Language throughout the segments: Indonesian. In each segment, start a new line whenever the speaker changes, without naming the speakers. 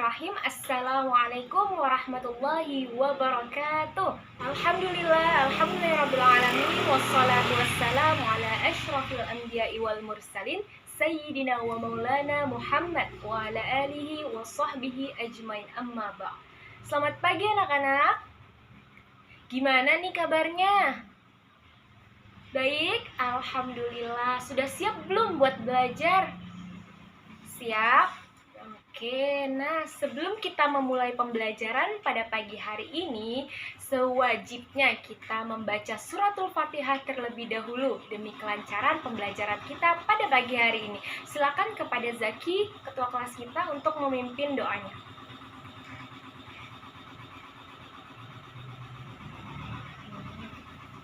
Bismillahirrahmanirrahim. Assalamualaikum warahmatullahi wabarakatuh. Alhamdulillahirrahmanirrahim. Wassalatu wassalamu ala ashrafil anbiya'i wal mursalin Sayyidina wa maulana Muhammad wa ala alihi wa sahbihi ajmain, amma ba'. Selamat pagi anak-anak. Gimana nih kabarnya? Baik, alhamdulillah. Sudah siap belum buat belajar? Siap? Oke, nah sebelum kita memulai pembelajaran pada pagi hari ini, sewajibnya kita membaca suratul Fatihah terlebih dahulu demi kelancaran pembelajaran kita pada pagi hari ini. Silakan kepada Zaki, ketua kelas kita, untuk memimpin doanya.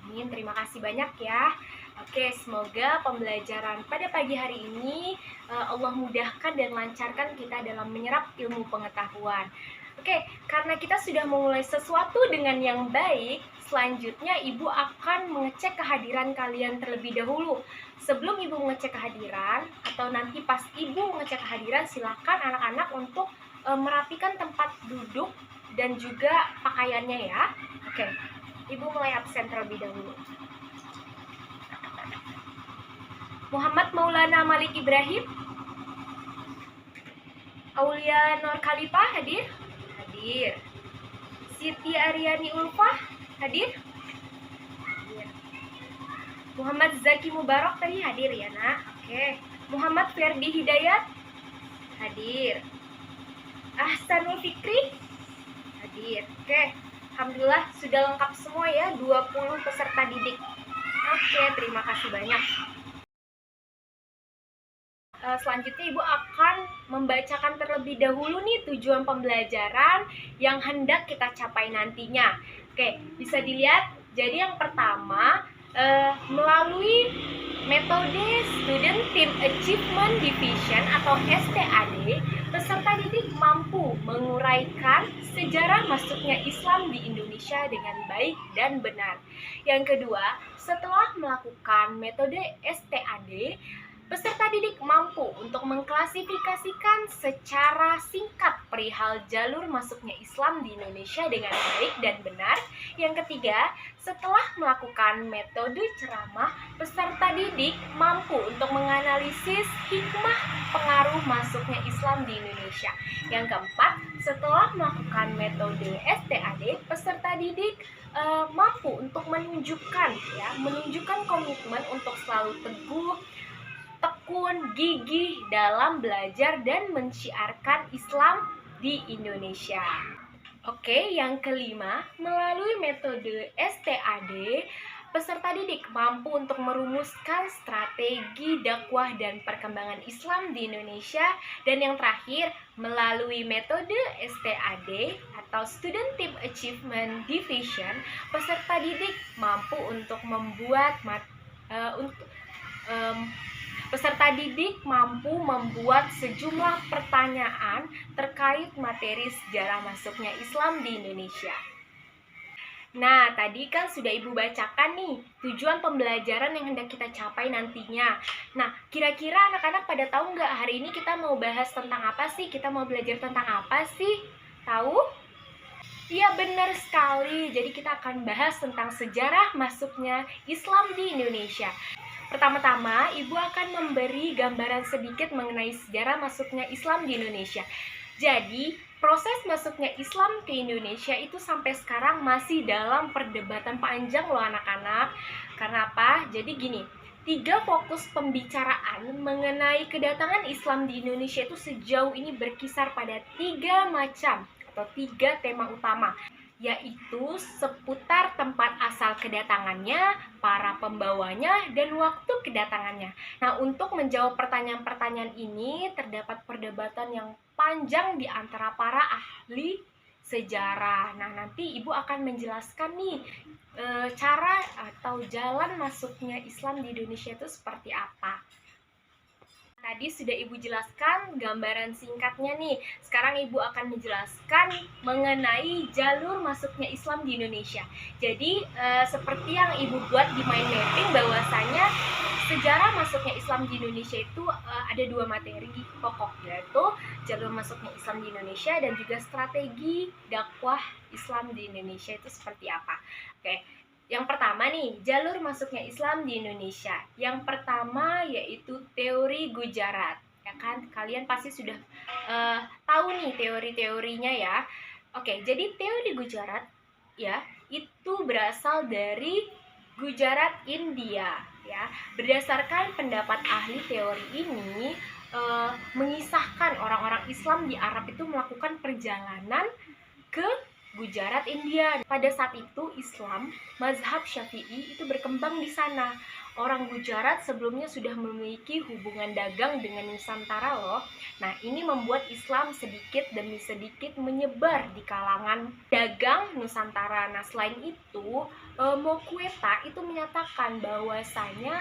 Amin, terima kasih banyak ya. Oke, semoga pembelajaran pada pagi hari ini Allah mudahkan dan lancarkan kita dalam menyerap ilmu pengetahuan. Oke, karena kita sudah memulai sesuatu dengan yang baik, selanjutnya Ibu akan mengecek kehadiran kalian terlebih dahulu. Sebelum Ibu mengecek kehadiran, atau nanti pas Ibu mengecek kehadiran, silakan anak-anak untuk merapikan tempat duduk dan juga pakaiannya ya. Oke, Ibu mulai absen terlebih dahulu. Muhammad Maulana Malik Ibrahim. Aulia Nur Khalifah hadir? Hadir. Siti Aryani Ulfah hadir? Hadir. Muhammad Zaki Mubarak tadi hadir ya nak? Oke. Muhammad Ferdi Hidayat hadir. Ahsanul Fikri hadir. Oke. Alhamdulillah sudah lengkap semua ya, 20 peserta didik. Oke, terima kasih banyak. Selanjutnya Ibu akan membacakan terlebih dahulu nih tujuan pembelajaran yang hendak kita capai nantinya. Oke, bisa dilihat. Jadi yang pertama, melalui metode Student Team Achievement Division atau STAD, peserta didik mampu menguraikan sejarah masuknya Islam di Indonesia dengan baik dan benar. Yang kedua, setelah melakukan metode STAD, peserta didik mampu untuk mengklasifikasikan secara singkat perihal jalur masuknya Islam di Indonesia dengan baik dan benar. Yang ketiga, setelah melakukan metode ceramah, peserta didik mampu untuk menganalisis hikmah pengaruh masuknya Islam di Indonesia. Yang keempat, setelah melakukan metode STAD, peserta didik mampu untuk menunjukkan komitmen untuk selalu teguh, tekun, gigih dalam belajar dan menciarkan Islam di Indonesia. Oke, yang kelima, melalui metode STAD, peserta didik mampu untuk merumuskan strategi dakwah dan perkembangan Islam di Indonesia. Dan yang terakhir, melalui metode STAD atau Student Team Achievement Division, peserta didik mampu untuk peserta didik mampu membuat sejumlah pertanyaan terkait materi sejarah masuknya Islam di Indonesia. Nah, tadi kan sudah Ibu bacakan nih tujuan pembelajaran yang hendak kita capai nantinya. Nah, kira-kira anak-anak pada tahu nggak hari ini kita mau bahas tentang apa sih? Kita mau belajar tentang apa sih? Tahu? Iya, benar sekali. Jadi kita akan bahas tentang sejarah masuknya Islam di Indonesia. Pertama-tama, Ibu akan memberi gambaran sedikit mengenai sejarah masuknya Islam di Indonesia. Jadi, proses masuknya Islam ke Indonesia itu sampai sekarang masih dalam perdebatan panjang loh anak-anak. Karena apa? Jadi gini, 3 fokus pembicaraan mengenai kedatangan Islam di Indonesia itu sejauh ini berkisar pada 3 macam atau 3 tema utama, yaitu seputar tempat asal kedatangannya, para pembawanya, dan waktu kedatangannya. Nah, untuk menjawab pertanyaan-pertanyaan ini, terdapat perdebatan yang panjang di antara para ahli sejarah. Nah, nanti Ibu akan menjelaskan nih cara atau jalan masuknya Islam di Indonesia itu seperti apa. Tadi sudah Ibu jelaskan gambaran singkatnya nih. Sekarang Ibu akan menjelaskan mengenai jalur masuknya Islam di Indonesia. Jadi seperti yang Ibu buat di mind mapping, bahwasanya sejarah masuknya Islam di Indonesia itu ada dua materi pokok, yaitu jalur masuknya Islam di Indonesia dan juga strategi dakwah Islam di Indonesia itu seperti apa. Oke. Yang pertama nih, jalur masuknya Islam di Indonesia. Yang pertama yaitu teori Gujarat. Ya kan, kalian pasti sudah tahu nih teori-teorinya ya. Oke, jadi teori Gujarat ya, itu berasal dari Gujarat, India ya. Berdasarkan pendapat ahli teori ini, mengisahkan orang-orang Islam di Arab itu melakukan perjalanan ke Gujarat, India. Pada saat itu Islam, mazhab Syafi'i itu berkembang di sana. Orang Gujarat sebelumnya sudah memiliki hubungan dagang dengan Nusantara loh. Nah, ini membuat Islam sedikit demi sedikit menyebar di kalangan dagang Nusantara. Nah, selain itu, Mokweta itu menyatakan bahwasanya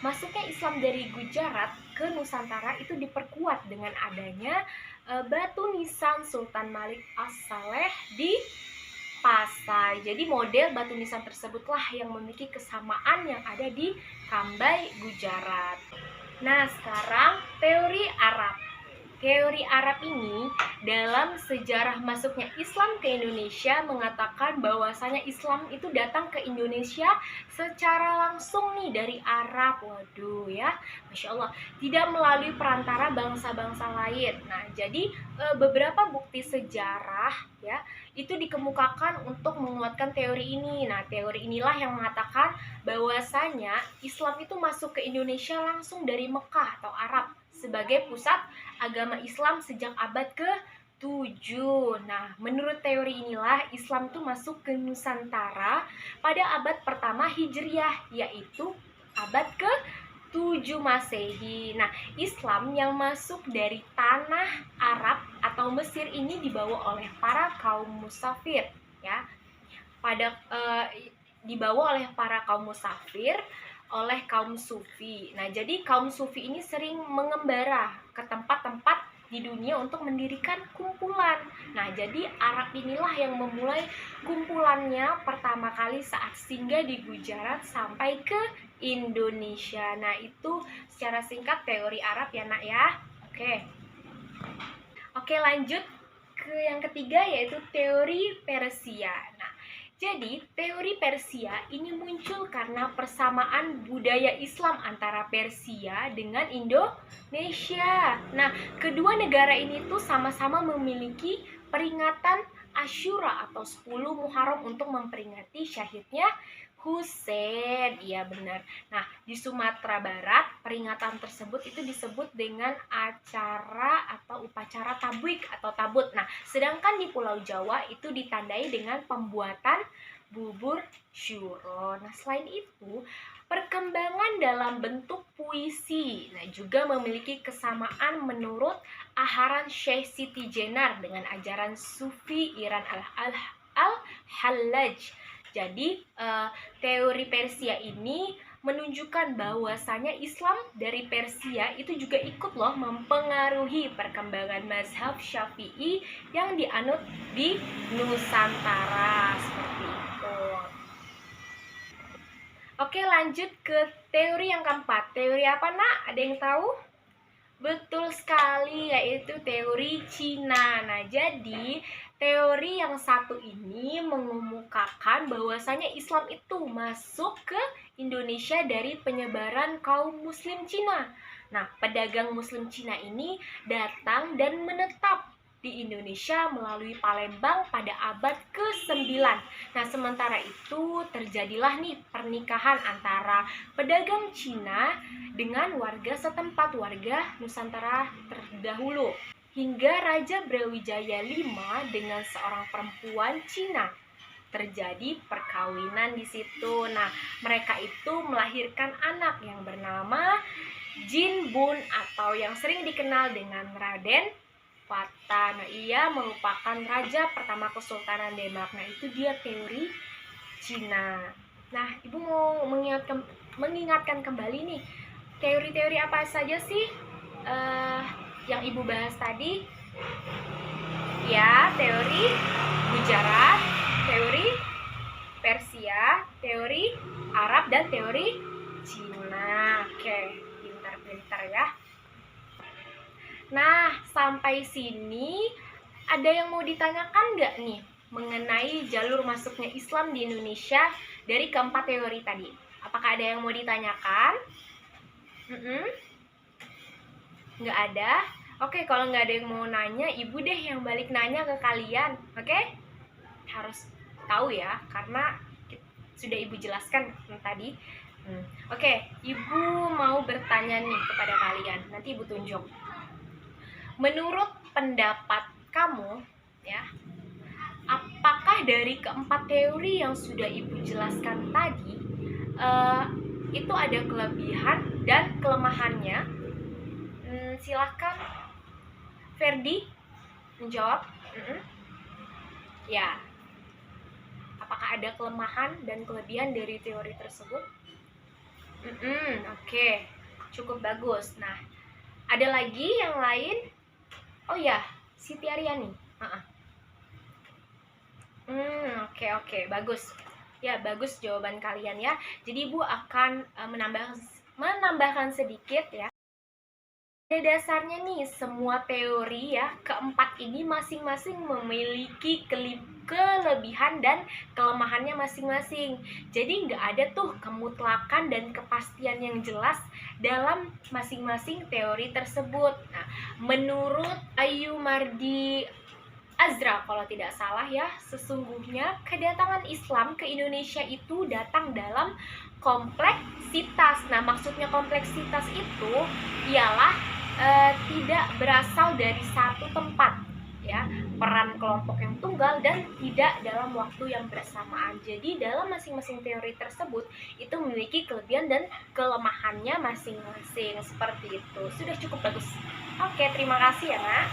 masuknya Islam dari Gujarat ke Nusantara itu diperkuat dengan adanya batu nisan Sultan Malik As-Saleh di Pasai. Jadi model batu nisan tersebutlah yang memiliki kesamaan yang ada di Kambai, Gujarat. Nah, sekarang teori Arab. Teori Arab ini dalam sejarah masuknya Islam ke Indonesia mengatakan bahwasanya Islam itu datang ke Indonesia secara langsung nih dari Arab. Waduh ya, Masya Allah, tidak melalui perantara bangsa-bangsa lain. Nah, jadi beberapa bukti sejarah ya itu dikemukakan untuk menguatkan teori ini. Nah, teori inilah yang mengatakan bahwasanya Islam itu masuk ke Indonesia langsung dari Mekah atau Arab sebagai pusat agama Islam sejak abad ke-7. Nah, menurut teori inilah Islam itu masuk ke Nusantara pada abad pertama Hijriah, yaitu abad ke-7 Masehi. Nah, Islam yang masuk dari tanah Arab atau Mesir ini dibawa oleh para kaum musafir, ya. Dibawa oleh para kaum musafir oleh kaum sufi. Nah, jadi kaum sufi ini sering mengembara ke tempat-tempat di dunia untuk mendirikan kumpulan. Nah, jadi Arab inilah yang memulai kumpulannya pertama kali saat singgah di Gujarat sampai ke Indonesia. Nah, itu secara singkat teori Arab ya, Nak ya. Oke, lanjut ke yang ketiga yaitu teori Persia. Nah, jadi, teori Persia ini muncul karena persamaan budaya Islam antara Persia dengan Indonesia. Nah, kedua negara ini tuh sama-sama memiliki peringatan Asyura atau 10 Muharram untuk memperingati syahidnya Husein. Iya benar. Nah, di Sumatera Barat peringatan tersebut itu disebut dengan acara atau upacara tablik atau tabut. Nah, sedangkan di Pulau Jawa itu ditandai dengan pembuatan bubur syuro. Nah, selain itu, perkembangan dalam bentuk puisi nah juga memiliki kesamaan menurut Aharan Syekh Siti Jenar dengan ajaran Sufi Iran al-Hallaj. Jadi teori Persia ini menunjukkan bahwasanya Islam dari Persia itu juga ikut loh mempengaruhi perkembangan mazhab Syafi'i yang dianut di Nusantara seperti itu. Oke, lanjut ke teori yang keempat. Teori apa, Nak? Ada yang tahu? Betul sekali, yaitu teori Cina. Nah, jadi teori yang satu ini mengemukakan bahwasanya Islam itu masuk ke Indonesia dari penyebaran kaum muslim Cina. Nah, pedagang muslim Cina ini datang dan menetap di Indonesia melalui Palembang pada abad ke-9. Nah, sementara itu terjadilah nih pernikahan antara pedagang Cina dengan warga setempat, warga Nusantara terdahulu. Hingga Raja Brawijaya V dengan seorang perempuan Cina. Terjadi perkawinan di situ. Nah, mereka itu melahirkan anak yang bernama Jin Bun atau yang sering dikenal dengan Raden Fata. Nah, ia merupakan raja pertama Kesultanan Demak. Nah, itu dia teori Cina. Nah, Ibu mau mengingatkan kembali nih teori-teori apa saja sih yang Ibu bahas tadi? Ya, teori Gujarat, teori Persia, teori Arab, dan teori Cina. Oke, pintar-pintar ya. Nah, sampai sini ada yang mau ditanyakan nggak nih mengenai jalur masuknya Islam di Indonesia dari keempat teori tadi? Apakah ada yang mau ditanyakan? Nggak ada? Oke, kalau nggak ada yang mau nanya, Ibu deh yang balik nanya ke kalian. Oke? Harus tahu ya, karena sudah Ibu jelaskan tadi. Oke, Ibu mau bertanya nih kepada kalian. Nanti Ibu tunjuk. Menurut pendapat kamu, ya, apakah dari keempat teori yang sudah Ibu jelaskan tadi itu ada kelebihan dan kelemahannya? Silahkan Ferdi menjawab. Ya, apakah ada kelemahan dan kelebihan dari teori tersebut? Oke, cukup bagus. Nah, ada lagi yang lain? Oh ya, Siti Aryani. Oke, bagus. Ya, bagus jawaban kalian ya. Jadi Ibu akan menambahkan sedikit ya. Pada dasarnya nih, semua teori ya, keempat ini masing-masing memiliki kelebihan dan kelemahannya masing-masing. Jadi nggak ada tuh kemutlakan dan kepastian yang jelas dalam masing-masing teori tersebut. Nah, menurut Ayu Mardi Azra, kalau tidak salah ya, sesungguhnya kedatangan Islam ke Indonesia itu datang dalam kompleksitas. Nah, maksudnya kompleksitas itu ialah tidak berasal dari satu tempat, ya, peran kelompok yang tunggal dan tidak dalam waktu yang bersamaan. Jadi dalam masing-masing teori tersebut itu memiliki kelebihan dan kelemahannya masing-masing, seperti itu. Sudah cukup bagus. Oke, terima kasih ya, Nak.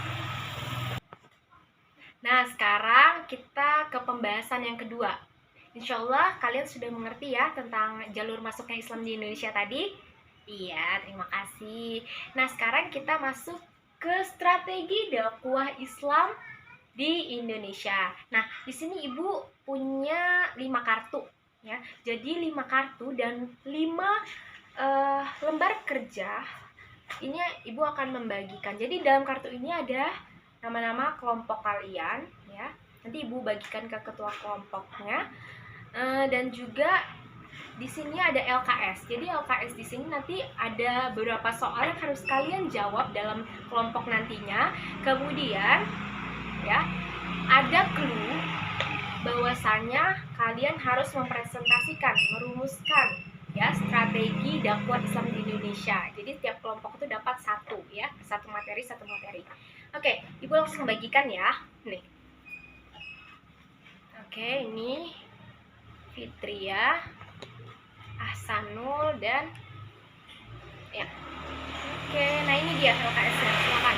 Nah, sekarang kita ke pembahasan yang kedua. Insya Allah kalian sudah mengerti ya tentang jalur masuknya Islam di Indonesia tadi. Iya, terima kasih. Nah, sekarang kita masuk ke strategi dakwah Islam di Indonesia. Nah, di sini Ibu punya 5 kartu ya. Jadi 5 kartu dan 5 lembar kerja. Ini Ibu akan membagikan. Jadi dalam kartu ini ada nama-nama kelompok kalian ya. Nanti Ibu bagikan ke ketua kelompoknya. Dan juga di sini ada LKS. Jadi LKS di sini nanti ada beberapa soal yang harus kalian jawab dalam kelompok nantinya. Kemudian ya, ada clue bahwasanya kalian harus mempresentasikan, merumuskan ya strategi dakwah Islam di Indonesia. Jadi tiap kelompok itu dapat satu ya, satu materi. Oke, Ibu langsung bagikan ya. Nih. Oke, ini Fitria, Ahsanul, dan ya. Oke, nah ini dia LKS-nya, silakan.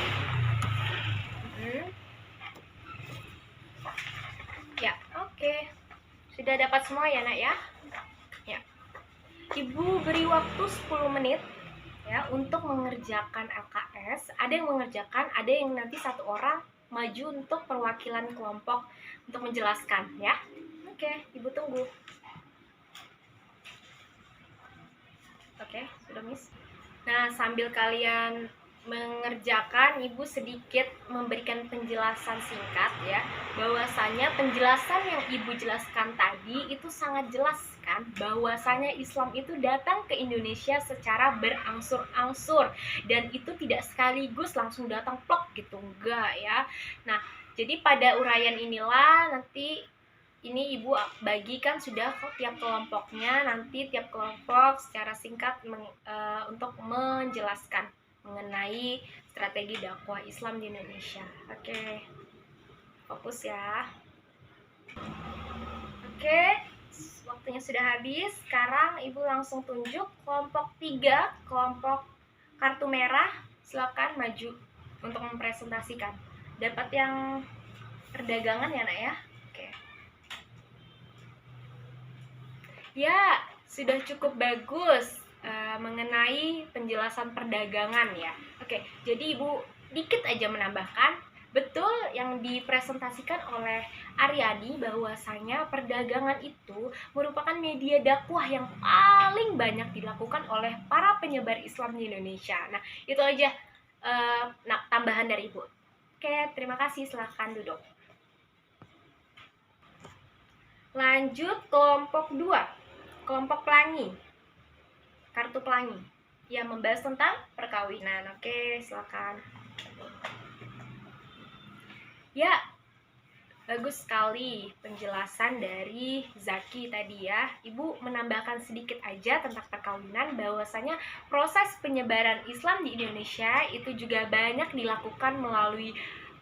Ya, oke. Sudah dapat semua ya, Nak ya? Ya. Ibu beri waktu 10 menit ya untuk mengerjakan LKS. Ada yang mengerjakan, ada yang nanti satu orang maju untuk perwakilan kelompok untuk menjelaskan ya. Oke, Ibu tunggu. Oke, sudah Miss. Nah, sambil kalian mengerjakan, Ibu sedikit memberikan penjelasan singkat ya, bahwasanya penjelasan yang Ibu jelaskan tadi itu sangat jelas kan, bahwasanya Islam itu datang ke Indonesia secara berangsur-angsur dan itu tidak sekaligus langsung datang plok gitu, enggak ya. Nah, jadi pada uraian inilah nanti ini Ibu bagikan sudah kok tiap kelompoknya, nanti tiap kelompok secara singkat untuk menjelaskan mengenai strategi dakwah Islam di Indonesia. Oke, fokus ya. Oke, waktunya sudah habis. Sekarang Ibu langsung tunjuk kelompok 3, kelompok kartu merah. Silakan maju untuk mempresentasikan. Dapat yang perdagangan ya, Nak ya? Ya, sudah cukup bagus. mengenai penjelasan perdagangan ya. Oke, jadi Ibu dikit aja menambahkan, betul yang dipresentasikan oleh Aryani bahwasanya perdagangan itu merupakan media dakwah yang paling banyak dilakukan oleh para penyebar Islam di Indonesia. Nah, itu aja tambahan dari Ibu. Oke, terima kasih. Silahkan duduk. Lanjut kelompok 2, kelompok pelangi. Kartu pelangi yang membahas tentang perkawinan. Oke, silakan. Ya, bagus sekali penjelasan dari Zaki tadi ya. Ibu menambahkan sedikit aja tentang perkawinan, bahwasanya proses penyebaran Islam di Indonesia itu juga banyak dilakukan melalui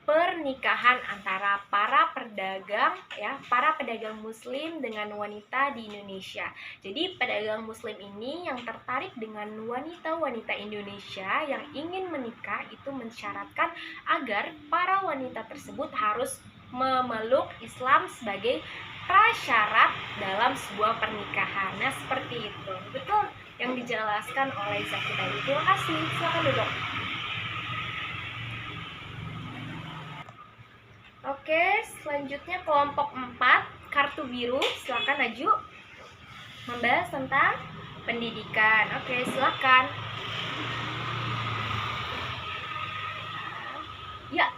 pernikahan antara para pedagang ya, para pedagang muslim dengan wanita di Indonesia. Jadi pedagang muslim ini yang tertarik dengan wanita-wanita Indonesia yang ingin menikah itu mensyaratkan agar para wanita tersebut harus memeluk Islam sebagai prasyarat dalam sebuah pernikahan. Nah, seperti itu. Betul yang dijelaskan oleh Zaki tadi. Terima kasih. Silakan duduk. Oke, selanjutnya kelompok 4, kartu biru. Silakan maju. Membahas tentang pendidikan. Oke, silakan. Ya,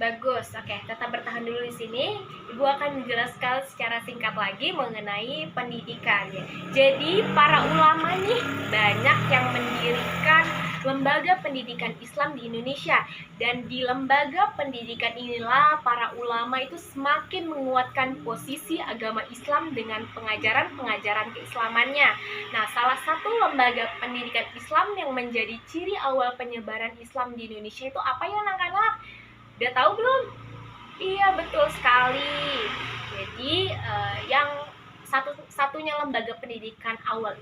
bagus. Oke, tetap bertahan dulu di sini. Ibu akan menjelaskan secara singkat lagi mengenai pendidikan ya. Jadi para ulama nih banyak yang mendirikan lembaga pendidikan Islam di Indonesia, dan di lembaga pendidikan inilah para ulama itu semakin menguatkan posisi agama Islam dengan pengajaran-pengajaran keislamannya. Nah, salah satu lembaga pendidikan Islam yang menjadi ciri awal penyebaran Islam di Indonesia itu apa ya anak-anak? Udah tahu belum? Iya, betul sekali. Jadi yang satu-satunya lembaga pendidikan awal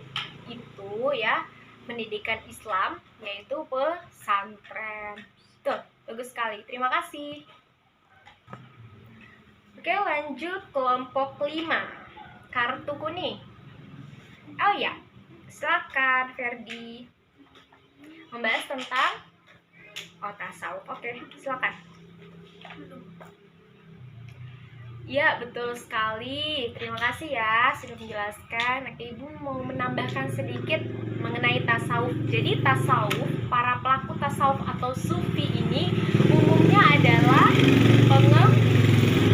itu ya, pendidikan Islam, yaitu pesantren. Tuh, bagus sekali. Terima kasih. Oke, lanjut kelompok 5, kartu kuning. Oh ya, silakan Ferdi. Membahas tentang tasawuf. Oke, silakan. Ya, betul sekali. Terima kasih ya sudah menjelaskan. Ibu mau menambahkan sedikit mengenai tasawuf. Jadi tasawuf, para pelaku tasawuf atau sufi ini umumnya adalah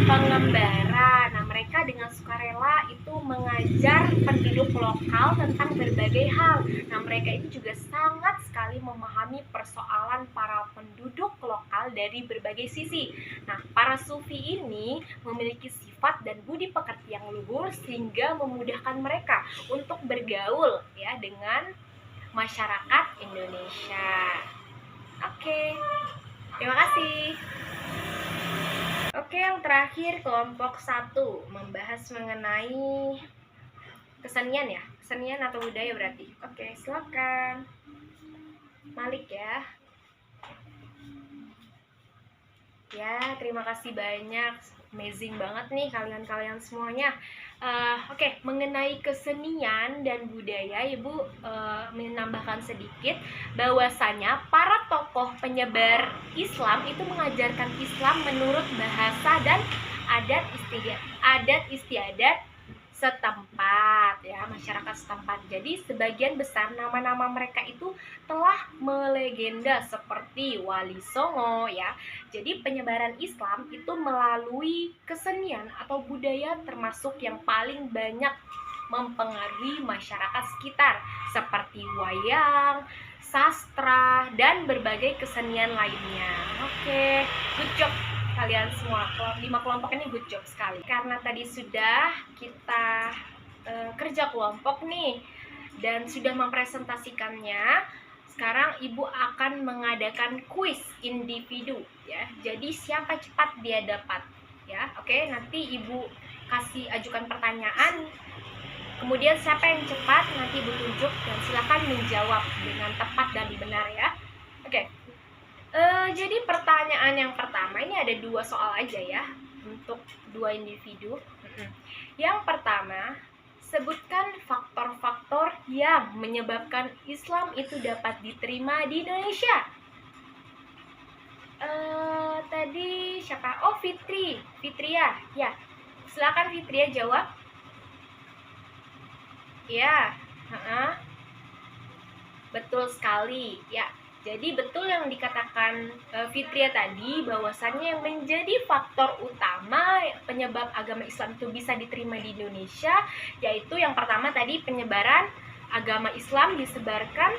pengembara. Nah, mereka dengan sukarela itu mengajar penduduk lokal tentang berbagai hal. Nah, mereka ini juga sangat sekali memahami persoalan para penduduk lokal dari berbagai sisi. Nah, para sufi ini memiliki sifat dan budi pekerti yang luhur sehingga memudahkan mereka untuk bergaul ya dengan masyarakat Indonesia. Oke. Terima kasih. Oke, yang terakhir kelompok 1 membahas mengenai kesenian ya. Kesenian atau budaya berarti. Oke, silakan. Malik ya. Ya, terima kasih banyak. Amazing banget nih kalian-kalian semuanya. Oke, mengenai kesenian dan budaya, Ibu menambahkan sedikit bahwasanya para tokoh penyebar Islam itu mengajarkan Islam menurut bahasa dan adat istiadat setempat ya, masyarakat setempat. Jadi sebagian besar nama-nama mereka itu telah melegenda seperti Wali Songo ya. Jadi penyebaran Islam itu melalui kesenian atau budaya termasuk yang paling banyak mempengaruhi masyarakat sekitar seperti wayang, sastra, dan berbagai kesenian lainnya. Oke, good job kalian semua. 5 kelompok ini good job sekali. Karena tadi sudah kita kerja kelompok nih dan sudah mempresentasikannya, sekarang Ibu akan mengadakan kuis individu ya. Jadi siapa cepat dia dapat ya. Oke, nanti Ibu kasih ajukan pertanyaan. Kemudian siapa yang cepat nanti Ibu tunjuk dan silakan menjawab dengan tepat dan benar ya. Oke. Jadi pertanyaan yang pertama ini ada 2 soal aja ya untuk 2 individu. Yang pertama, Sebutkan faktor-faktor yang menyebabkan Islam itu dapat diterima di Indonesia. Tadi siapa? Oh, Fitria. Ya, silakan Fitria jawab. Ya, betul sekali. Ya, jadi betul yang dikatakan Fitria tadi, bahwasannya yang menjadi faktor utama penyebab agama Islam itu bisa diterima di Indonesia, yaitu yang pertama tadi, penyebaran agama Islam disebarkan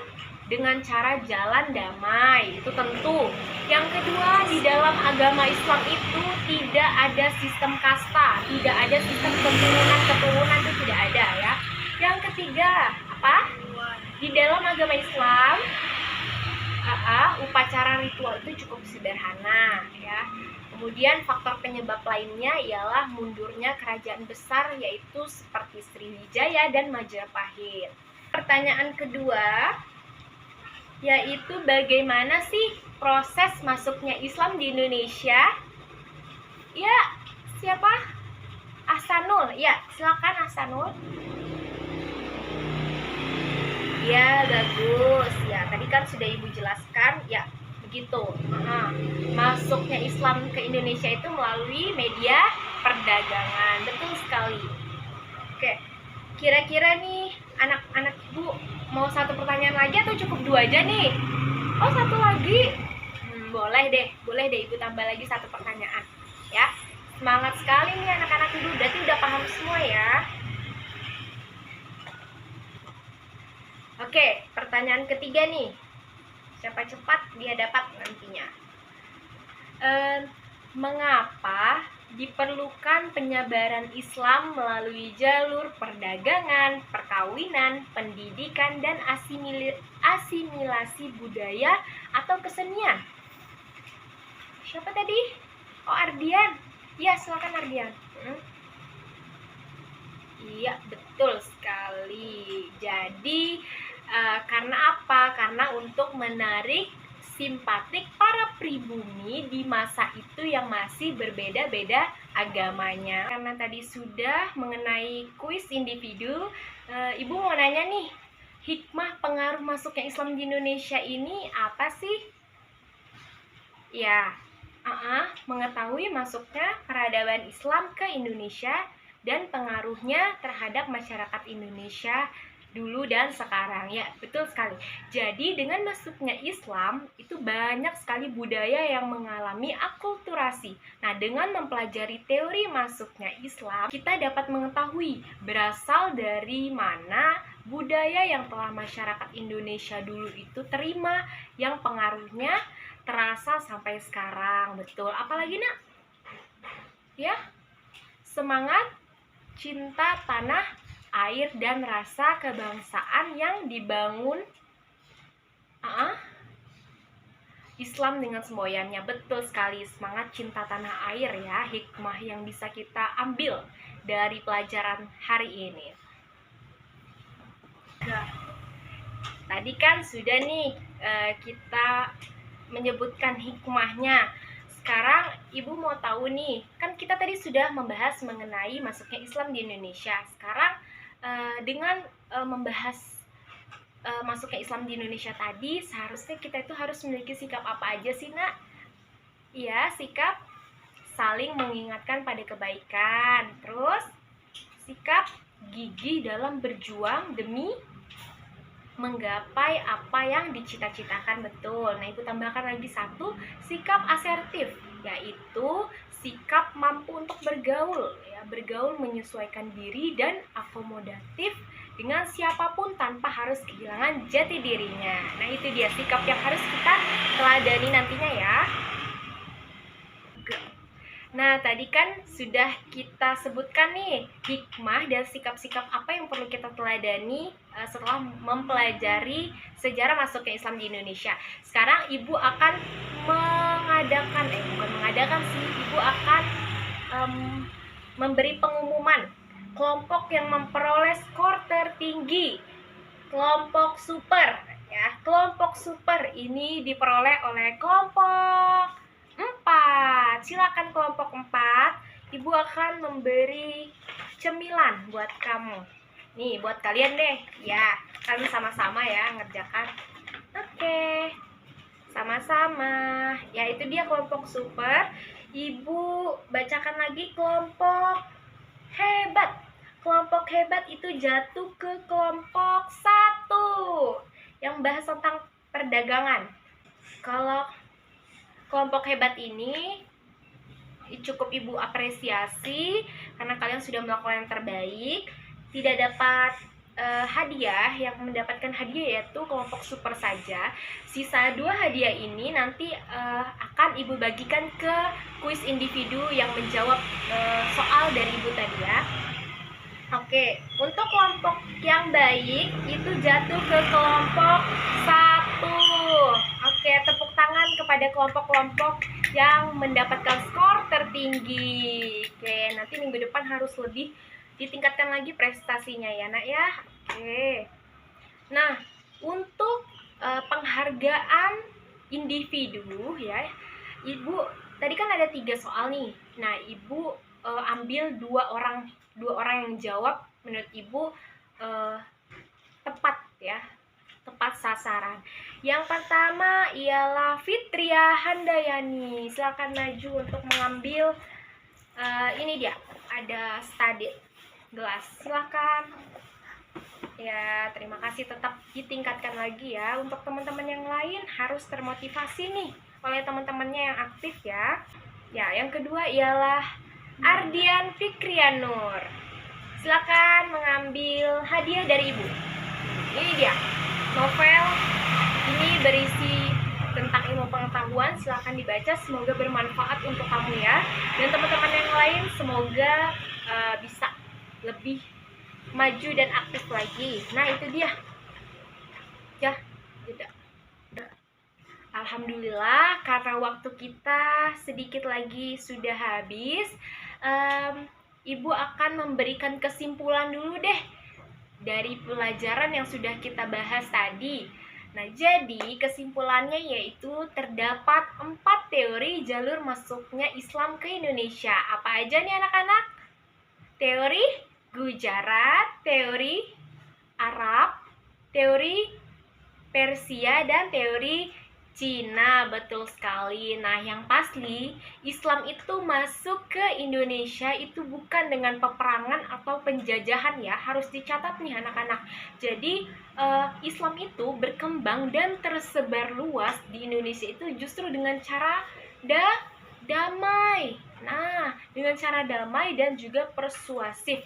dengan cara jalan damai, itu tentu. Yang kedua, di dalam agama Islam itu tidak ada sistem kasta, tidak ada sistem keturunan itu tidak ada ya. Yang ketiga, apa? Di dalam agama Islam, upacara ritual itu cukup sederhana ya. Kemudian faktor penyebab lainnya ialah mundurnya kerajaan besar, yaitu seperti Sriwijaya dan Majapahit. Pertanyaan kedua, yaitu bagaimana sih proses masuknya Islam di Indonesia? Ya, siapa? Ahsanul. Ya, silakan Ahsanul. Ya, bagus. Ya, tadi kan sudah Ibu jelaskan. Ya, begitu. Masuknya Islam ke Indonesia itu melalui media perdagangan. Betul sekali. Oke, kira-kira nih anak-anak Ibu mau satu pertanyaan lagi atau cukup dua aja nih? Oh, satu lagi. Boleh deh Ibu tambah lagi satu pertanyaan. Ya, semangat sekali nih anak-anak Ibu. Berarti udah paham semua ya. Oke, pertanyaan ketiga nih. Siapa cepat dia dapat nantinya. Mengapa diperlukan penyebaran Islam melalui jalur perdagangan, perkawinan, pendidikan, dan asimilasi budaya atau kesenian? Siapa tadi? Oh, Ardian. Ya, silakan Ardian. Iya, betul sekali. Jadi, karena apa? Karena untuk menarik simpatik para pribumi di masa itu yang masih berbeda-beda agamanya. Karena tadi sudah mengenai kuis individu, Ibu mau nanya nih, hikmah pengaruh masuknya Islam di Indonesia ini apa sih? Ya, mengetahui masuknya peradaban Islam ke Indonesia dan pengaruhnya terhadap masyarakat Indonesia dulu dan sekarang. Ya, betul sekali. Jadi dengan masuknya Islam itu banyak sekali budaya yang mengalami akulturasi. Nah, dengan mempelajari teori masuknya Islam, kita dapat mengetahui berasal dari mana budaya yang telah masyarakat Indonesia dulu itu terima, yang pengaruhnya terasa sampai sekarang. Betul. Apalagi nak? Ya, semangat, cinta tanah, air, dan rasa kebangsaan yang dibangun Islam dengan semboyannya. Betul sekali, semangat cinta tanah air ya, hikmah yang bisa kita ambil dari pelajaran hari ini. Tadi kan sudah nih kita menyebutkan hikmahnya. Sekarang Ibu mau tahu nih, kan kita tadi sudah membahas mengenai masuknya Islam di Indonesia. Sekarang dengan membahas masuknya Islam di Indonesia tadi, seharusnya kita itu harus memiliki sikap apa aja sih, nak? Iya, sikap saling mengingatkan pada kebaikan. Terus sikap gigih dalam berjuang demi menggapai apa yang dicita-citakan. Betul. Nah, Ibu tambahkan lagi satu, sikap asertif, yaitu sikap mampu untuk bergaul ya, bergaul menyesuaikan diri dan akomodatif dengan siapapun tanpa harus kehilangan jati dirinya. Nah, itu dia sikap yang harus kita teladani nantinya ya. Nah, tadi kan sudah kita sebutkan nih hikmah dan sikap-sikap apa yang perlu kita teladani setelah mempelajari sejarah masuknya Islam di Indonesia. Sekarang Ibu akan Ibu akan memberi pengumuman kelompok yang memperoleh skor tertinggi. Kelompok super ya. Kelompok super ini diperoleh oleh kelompok 4. Silakan kelompok 4. Ibu akan memberi cemilan buat kamu. Nih buat kalian deh. Ya, kami sama-sama ya ngerjakan. Oke. Sama-sama. Ya, itu dia kelompok super. Ibu bacakan lagi kelompok hebat. Kelompok hebat itu jatuh ke kelompok 1 yang bahas tentang perdagangan. Kalau kelompok hebat ini cukup Ibu apresiasi karena kalian sudah melakukan yang terbaik. Tidak dapat hadiah. Yang mendapatkan hadiah yaitu kelompok super saja. Sisa 2 hadiah ini nanti akan Ibu bagikan ke kuis individu yang menjawab soal dari Ibu tadi ya. Oke, untuk kelompok yang baik itu jatuh ke kelompok 1. Oke, tepuk tangan kepada kelompok-kelompok yang mendapatkan skor tertinggi. Oke, nanti minggu depan harus lebih ditingkatkan lagi prestasinya ya nak ya. Oke. Nah, untuk penghargaan individu ya, Ibu tadi kan ada 3 soal nih. Nah, Ibu ambil dua orang yang jawab menurut Ibu tepat ya, tepat sasaran. Yang pertama ialah Fitria Handayani. Silakan maju untuk mengambil ini dia, ada study gelas. Silakan. Ya, terima kasih, tetap ditingkatkan lagi ya. Untuk teman-teman yang lain harus termotivasi nih oleh teman-temannya yang aktif ya. Ya, yang kedua ialah Ardian Fikrianur. Silakan mengambil hadiah dari Ibu. Ini dia, novel ini berisi tentang ilmu pengetahuan. Silakan dibaca, semoga bermanfaat untuk kamu ya. Dan teman-teman yang lain semoga bisa lebih maju dan aktif lagi. Nah, itu dia. Ya, tidak. Alhamdulillah, karena waktu kita sedikit lagi sudah habis. Ibu akan memberikan kesimpulan dulu deh dari pelajaran yang sudah kita bahas tadi. Nah, jadi kesimpulannya yaitu terdapat 4 teori jalur masuknya Islam ke Indonesia. Apa aja nih anak-anak? Teori Gujarat, teori Arab, teori Persia, dan teori Cina. Betul sekali. Nah, yang pasti Islam itu masuk ke Indonesia itu bukan dengan peperangan atau penjajahan ya. Harus dicatat nih anak-anak. Jadi Islam itu berkembang dan tersebar luas di Indonesia itu justru dengan cara damai. Nah, dengan cara damai dan juga persuasif.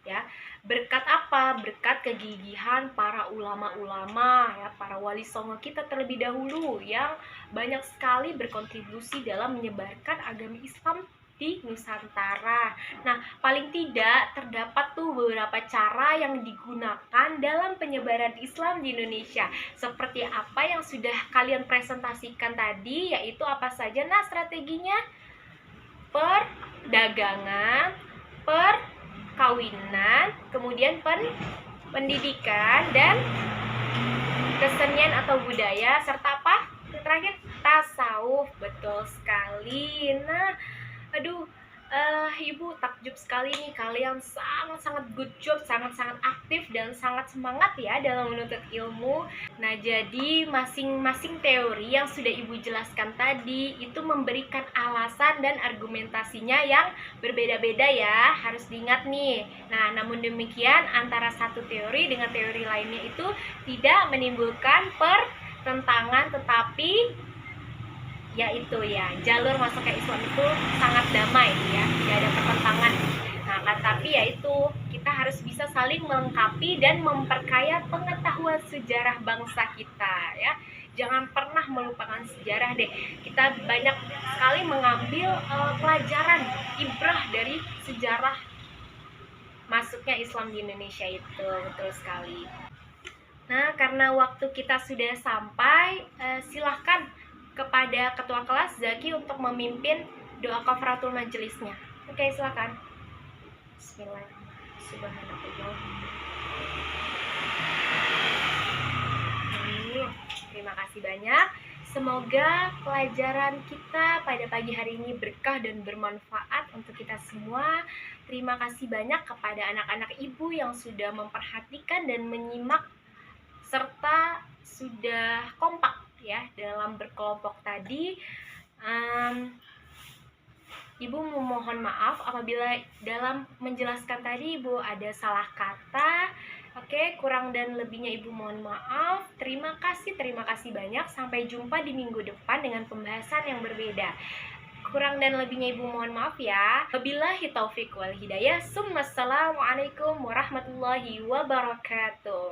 Ya, berkat apa? Berkat kegigihan para ulama-ulama ya, para wali songo kita terlebih dahulu yang banyak sekali berkontribusi dalam menyebarkan agama Islam di Nusantara. Nah, paling tidak terdapat tuh beberapa cara yang digunakan dalam penyebaran Islam di Indonesia. Seperti apa yang sudah kalian presentasikan tadi, yaitu apa saja nah strateginya? Perdagangan, perkawinan, kemudian pendidikan, dan kesenian atau budaya, serta apa? Yang terakhir, tasawuf. Betul sekali. Nah, Ibu takjub sekali nih, kalian sangat-sangat good job, sangat-sangat aktif dan sangat semangat ya dalam menuntut ilmu. Nah, jadi masing-masing teori yang sudah Ibu jelaskan tadi itu memberikan alasan dan argumentasinya yang berbeda-beda ya, harus diingat nih. Nah, namun demikian antara satu teori dengan teori lainnya itu tidak menimbulkan pertentangan, tetapi yaitu ya jalur masuknya Islam itu sangat damai ya, tidak ada pertentangan. Nah, tapi yaitu kita harus bisa saling melengkapi dan memperkaya pengetahuan sejarah bangsa kita ya. Jangan pernah melupakan sejarah deh. Kita banyak sekali mengambil pelajaran ibrah dari sejarah masuknya Islam di Indonesia itu. Betul sekali. Nah, karena waktu kita sudah sampai, silahkan kepada ketua kelas Zaki untuk memimpin doa kafaratul majelisnya. Oke, silakan. Bismillahirrahmanirrahim. Terima kasih banyak. Semoga pelajaran kita pada pagi hari ini berkah dan bermanfaat untuk kita semua. Terima kasih banyak kepada anak-anak ibu yang sudah memperhatikan dan menyimak serta sudah kompak ya dalam berkelompok tadi. Ibu memohon maaf apabila dalam menjelaskan tadi Ibu ada salah kata. Oke, kurang dan lebihnya Ibu mohon maaf. Terima kasih banyak. Sampai jumpa di minggu depan dengan pembahasan yang berbeda. Kurang dan lebihnya Ibu mohon maaf ya. Wabillahi taufiq wal hidayah. Assalamualaikum warahmatullahi wabarakatuh.